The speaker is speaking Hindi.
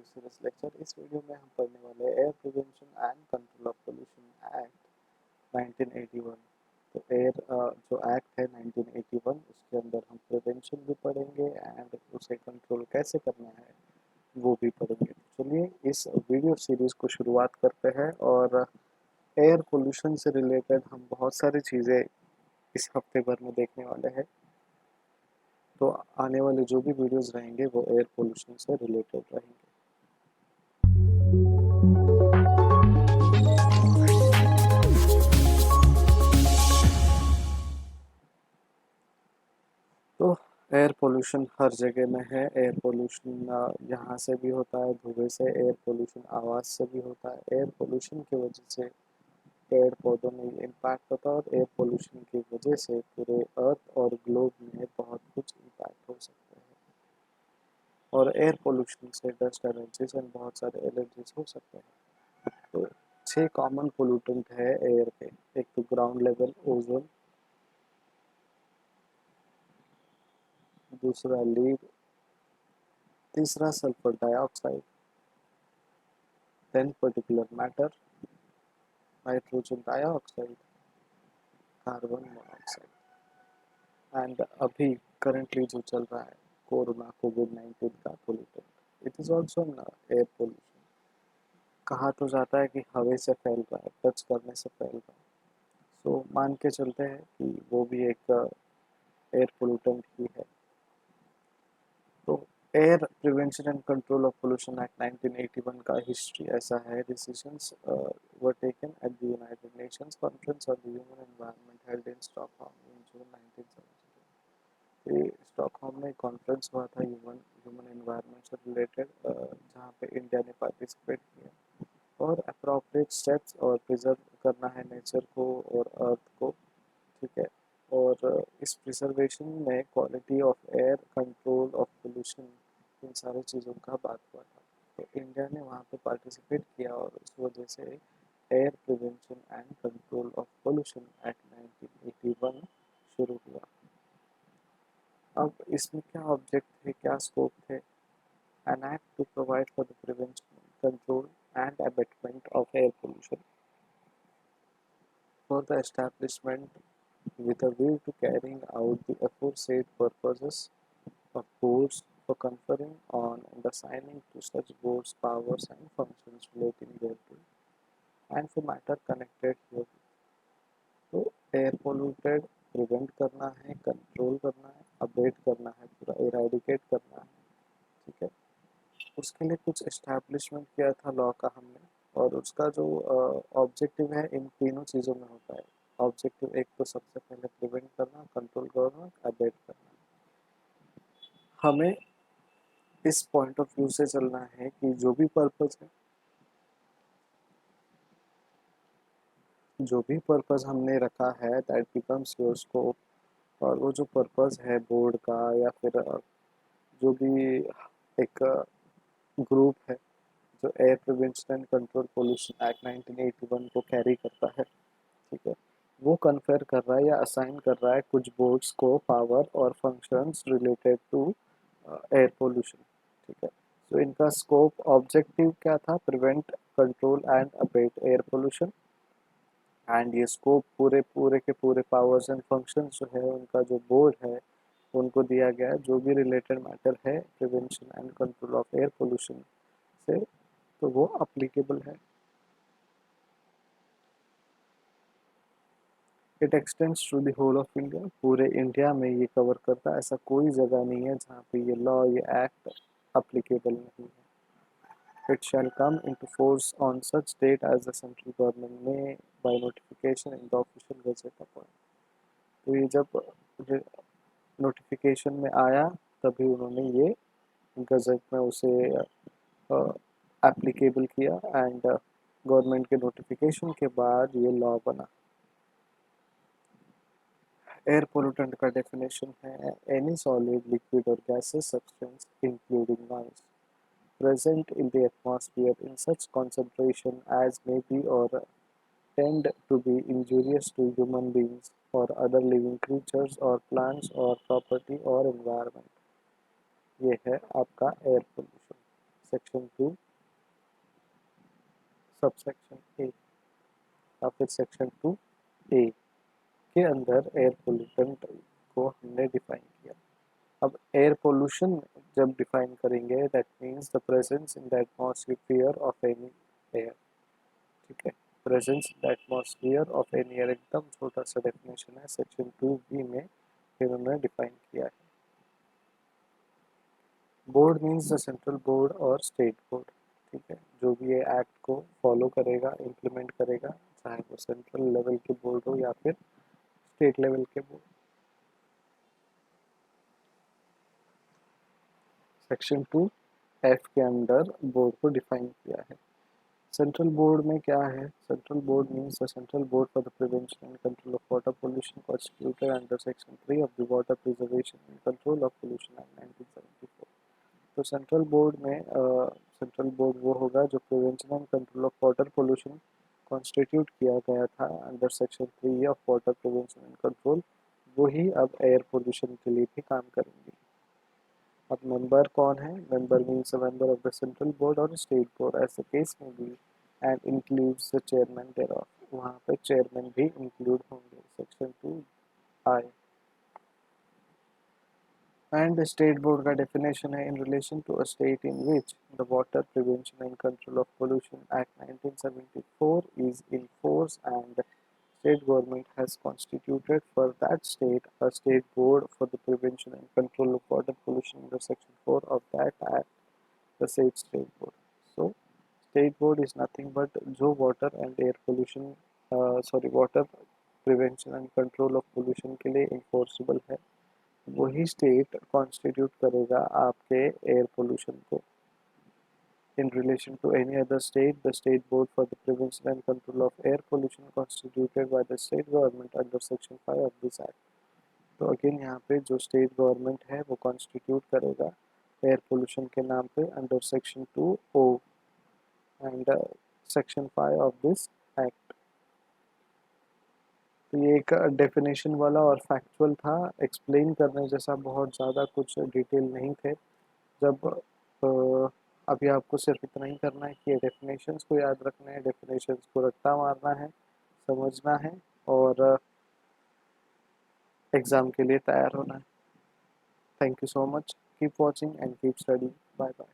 Video series lecture. इस वीडियो में हम पढ़ने वाले air prevention and control of pollution act 1981। तो एयर जो एक्ट है 1981, उसके अंदर हम प्रिवेंशन भी पढ़ेंगे एंड उसे कंट्रोल कैसे करना है वो भी पढ़ेंगे। तो चलिए इस वीडियो सीरीज को शुरुआत करते हैं। और एयर पोल्यूशन से रिलेटेड हम बहुत सारी चीज़ें इस हफ्ते भर में देखने वाले हैं। तो आने वाले जो भी वीडियोस रहेंगे वो एयर पोल्यूशन से रिलेटेड रहेंगे। तो एयर पोल्यूशन हर जगह में है। एयर पोल्यूशन यहाँ से भी होता है, धुएं से। एयर पोल्यूशन आवाज़ से भी होता है। एयर पोल्यूशन की वजह से पेड़ पौधों में इम्पैक्ट होता है, और एयर पोल्यूशन की वजह से पूरे अर्थ और ग्लोब में बहुत कुछ इम्पैक्ट हो सकता है। और एयर पोल्यूशन से डस्ट एलर्जीज एंड बहुत सारे एलर्जीज हो सकते हैं। तो 6 कॉमन पोल्यूटेंट है एयर के। एक तो ग्राउंड लेवल ओजोन, दूसरा लीड, तीसरा sulphur dioxide, then particular matter, nitrogen dioxide, carbon monoxide and अभी करंटली जो चल रहा है कोरोना कोविड-19 का pollutant. It is also an air pollution. कहा तो जाता है कि हवा से फैल रहा है, टच करने से फैल रहा है। सो मान के चलते हैं कि वो भी एक एयर पोल्यूटेंट ही है। तो air prevention and control of pollution act 1981 का हिस्ट्री ऐसा है। Decisions were taken at the United Nations conference on the human environment held in Stockholm in June 1972। ये स्टॉकहोम में कॉन्फ्रेंस हुआ था ह्यूमन एनवायरनमेंट से रिलेटेड, जहाँ पे इंडिया ने पार्टिसिपेट किया। और अप्रोप्रिएट स्टेप्स और प्रिजर्व करना है नेचर को और अर्थ को, ठीक है। और इस प्रिजर्वेशन में quality of air, control of pollution, इन सारी चीज़ों का बात हुआ था। तो इंडिया ने वहाँ पे पार्टिसिपेट किया, और उस वजह से air prevention and control of pollution act 1981 शुरू हुआ। अब इसमें क्या ऑब्जेक्ट थे, क्या स्कोप थे? An act to provide for the prevention, control and abatement of air pollution for the establishment with a view to carrying out the aforesaid purposes of boards, for conferring on and assigning to such boards powers and functions relating thereto, and for matter connected herewith। तो एयर पोल्यूटेड प्रिवेंट करना है, कंट्रोल करना है, अबेट करना है, पूरा इरेडिकेट करना है, ठीक है। उसके लिए कुछ एस्टैब्लिशमेंट किया था लॉ का हमने, और उसका जो ऑब्जेक्टिव है इन तीनों चीज़ों में होता है। ऑब्जेक्टिव एक तो सबसे पहले प्रिवेंट करना, कंट्रोल करना, अबेट करना। हमें इस पॉइंट ऑफ व्यू से चलना है कि जो भी पर्पस है, जो भी पर्पस हमने रखा है, दैट बिकम्स योर स्कोप। और वो जो पर्पस है बोर्ड का, या फिर जो भी एक ग्रुप है जो air prevention and control pollution act 1981 को कैरी करता है, ठीक है, वो कन्फर कर रहा है या असाइन कर रहा है कुछ बोर्ड्स को पावर और functions related to air pollution, ठीक है। तो इनका स्कोप, ऑब्जेक्टिव क्या था? Prevent, control and abate air pollution. And ये स्कोप पूरे पूरे के पूरे पावर्स एंड फंक्शंस जो है उनका जो बोर्ड है उनको दिया गया है, जो भी रिलेटेड मैटर है prevention and control of air pollution से, तो वो अप्लीकेबल है। It extends to the whole of India. पूरे इंडिया में ये कवर करता है। ऐसा कोई जगह नहीं है जहाँ पे ये लॉ, ये एक्ट अप्लीकेबल नहीं है। It shall come into force on such date as the central government may by notification in the official gazette appoint। तो ये जब नोटिफिकेशन में आया तभी उन्होंने ये गजट में उसे एप्लीकेबल किया, एंड गवर्नमेंट के नोटिफिकेशन के बाद ये लॉ बना। एयर पोल्यूटेंट का डेफिनेशन है एनी सॉलिड, लिक्विड और gases substance including noise present in the atmosphere in such concentration as may be or tend to be injurious to human beings or other living creatures or plants or property or environment। ये है आपका air pollution. Section section 2 subsection A या फिर सेक्शन 2 ए के अंदर एयर पोल्यूटेंट को हमने डिफाइन किया। अब एयर पोल्यूशन जब डिफाइन करेंगे that means the presence in the atmosphere of any air, ठीक है, presence in the atmosphere of any air एकदम छोटा सा डेफिनेशन है, सेक्शन 2 बी में इन्होंने डिफाइन किया है। Board means the central board और स्टेट बोर्ड, ठीक है, जो भी ये एक्ट को फॉलो करेगा इम्प्लीमेंट करेगा, चाहे वो सेंट्रल लेवल के बोर्ड हो या फिर स्टेट लेवल के बोर्ड। सेक्शन 2 एफ के अंदर बोर्ड को डिफाइन किया है। सेंट्रल बोर्ड में क्या है? Central board means the central board for the prevention and control of water pollution constituted under section 3 of the water preservation and control of pollution act 1974। तो सेंट्रल बोर्ड में सेंट्रल बोर्ड वो होगा जो prevention and control of water pollution constitute किया गया था under section 3 of water prevention and control, वही अब एयर पोल्यूशन के लिए भी काम करेंगे। अब मेंबर कौन है? Member means a member of the central board और state board as the case may be and includes the chairman thereof, वहाँ पे चेयरमैन भी इंक्लूड होंगे। Section 2 I and state board का डेफिनेशन है in relation to a state in which the water prevention and control of pollution act 1974 is in force and state government has constituted for that state a state board for the prevention and control of water pollution under section 4 of that act, the said state board. So state board is nothing but जो water and air pollution water prevention and control of pollution के लिए enforceable है, वही स्टेट कॉन्स्टिट्यूट करेगा आपके एयर पोल्यूशन को। In relation to any other state, the State Board for the Prevention and Control of Air Pollution constituted by the state government under section 5 of this act. तो अगेन यहाँ पे जो स्टेट गवर्नमेंट है वो कॉन्स्टिट्यूट करेगा एयर पोल्यूशन के नाम पे under section 2 and section 5 of this act. तो ये एक डेफिनेशन वाला और फैक्चुअल था, एक्सप्लेन करने जैसा बहुत ज़्यादा कुछ डिटेल नहीं थे। जब अभी आपको सिर्फ इतना ही करना है कि ये डेफिनेशंस को याद रखना है, डेफिनेशंस को रट्टा मारना है, समझना है और एग्ज़ाम के लिए तैयार होना है। Thank you so much, keep watching and keep study, bye bye.